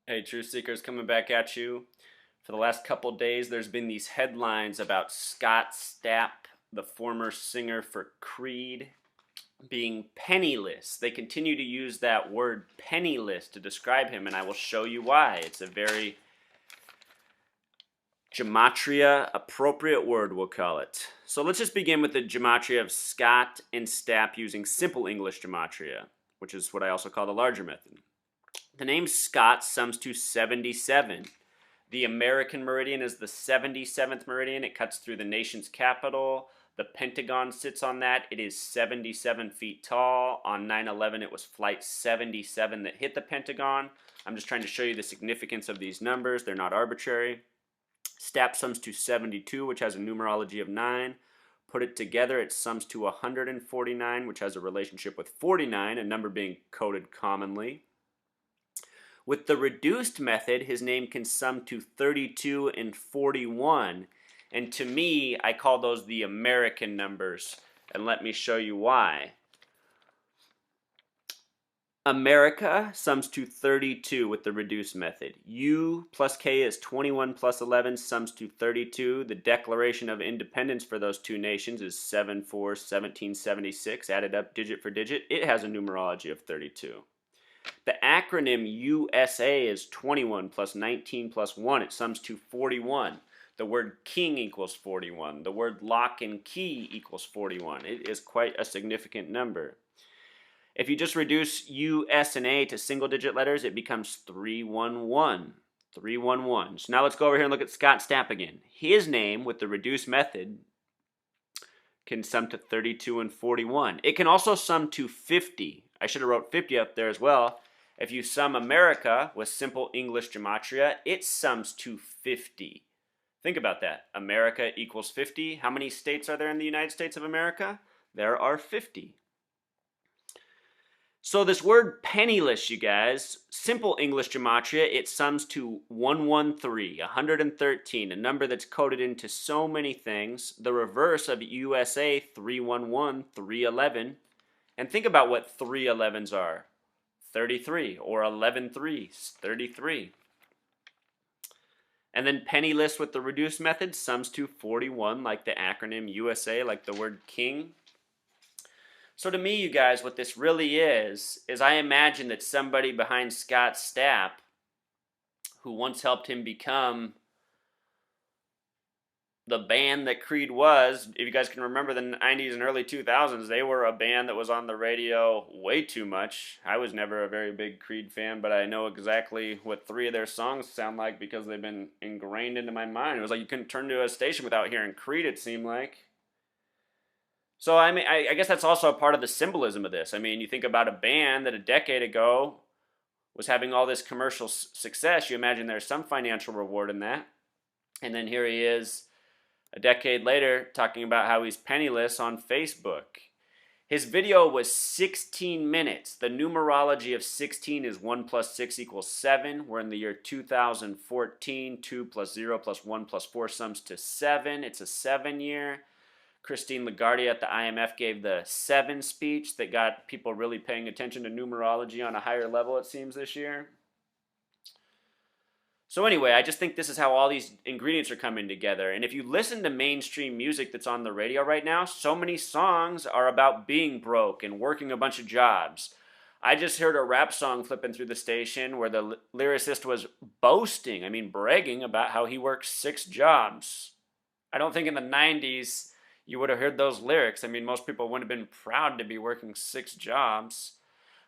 Hey, Truth Seekers, coming back at you. For the last couple days, there's been these headlines about Scott Stapp, the former singer for Creed, being penniless. They continue to use that word penniless to describe him, and I will show you why. It's a very gematria appropriate word, we'll call it. So let's just begin with the gematria of Scott and Stapp using simple English gematria, which is what I also call the larger method. The name Scott sums to 77. The American meridian is the 77th meridian. It cuts through the nation's capital. The Pentagon sits on that. It is 77 feet tall. On 9/11, it was Flight 77 that hit the Pentagon. I'm just trying to show you the significance of these numbers. They're not arbitrary. Stapp sums to 72, which has a numerology of 9. Put it together, it sums to 149, which has a relationship with 49, a number being coded commonly. With the reduced method, his name can sum to 32 and 41. And to me, I call those the American numbers. And let me show you why. America sums to 32 with the reduced method. U plus K is 21 plus 11 sums to 32. The Declaration of Independence for those two nations is 7/4/1776, added up digit for digit. It has a numerology of 32. The acronym USA is 21 plus 19 plus 1. It sums to 41. The word king equals 41. The word lock and key equals 41. It is quite a significant number. If you just reduce U, S, and A to single-digit letters, it becomes 311. 311. So now let's go over here and look at Scott Stapp again. His name, with the reduced method, can sum to 32 and 41. It can also sum to 50. I should have wrote 50 up there as well. If you sum America with simple English gematria, it sums to 50. Think about that. America equals 50. How many states are there in the United States of America? There are 50. So this word penniless, you guys, simple English gematria, it sums to 113, 113, a number that's coded into so many things. The reverse of USA, 311, 311. And think about what 311s are. 33, or 11 threes, 33. And then penniless with the reduced method sums to 41, like the acronym USA, like the word king. So to me, you guys, what this really is I imagine that somebody behind Scott Stapp, who once helped him become the band that Creed was, if you guys can remember the 90s and early 2000s, they were a band that was on the radio way too much. I was never a very big Creed fan, but I know exactly what 3 of their songs sound like because they've been ingrained into my mind. It was like you couldn't turn to a station without hearing Creed, it seemed like. So I mean, I guess that's also a part of the symbolism of this. I mean, you think about a band that a decade ago was having all this commercial success. You imagine there's some financial reward in that. And then here he is a decade later talking about how he's penniless on Facebook. His video was 16 minutes. The numerology of 16 is 1 plus 6 equals 7. We're in the year 2014. 2 plus 0 plus 1 plus 4 sums to 7. It's a 7 year. Christine Lagarde at the IMF gave the 7 speech that got people really paying attention to numerology on a higher level, it seems, this year. So anyway, I just think this is how all these ingredients are coming together. And if you listen to mainstream music that's on the radio right now, so many songs are about being broke and working a bunch of jobs. I just heard a rap song flipping through the station where the lyricist was boasting, bragging about how he works 6 jobs. I don't think in the 90s you would have heard those lyrics. Most people wouldn't have been proud to be working 6 jobs.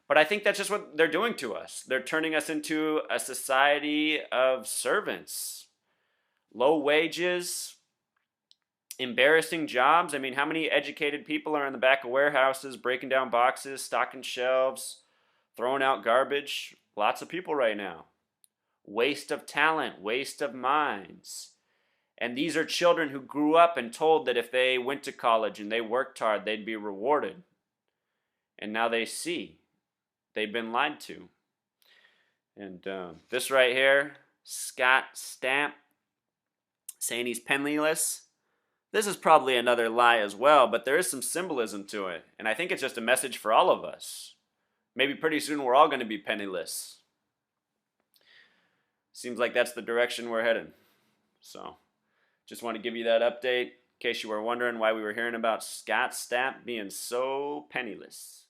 But I think that's just what they're doing to us. They're turning us into a society of servants. Low wages, embarrassing jobs. How many educated people are in the back of warehouses, breaking down boxes, stocking shelves, throwing out garbage? Lots of people right now. Waste of talent, waste of minds. And these are children who grew up and told that if they went to college and they worked hard, they'd be rewarded. And now they see they've been lied to. And this right here, Scott Stapp saying he's penniless. This is probably another lie as well, but there is some symbolism to it. And I think it's just a message for all of us. Maybe pretty soon we're all going to be penniless. seems like that's the direction we're headed. So, just want to give you that update in case you were wondering why we were hearing about Scott Stapp being so penniless.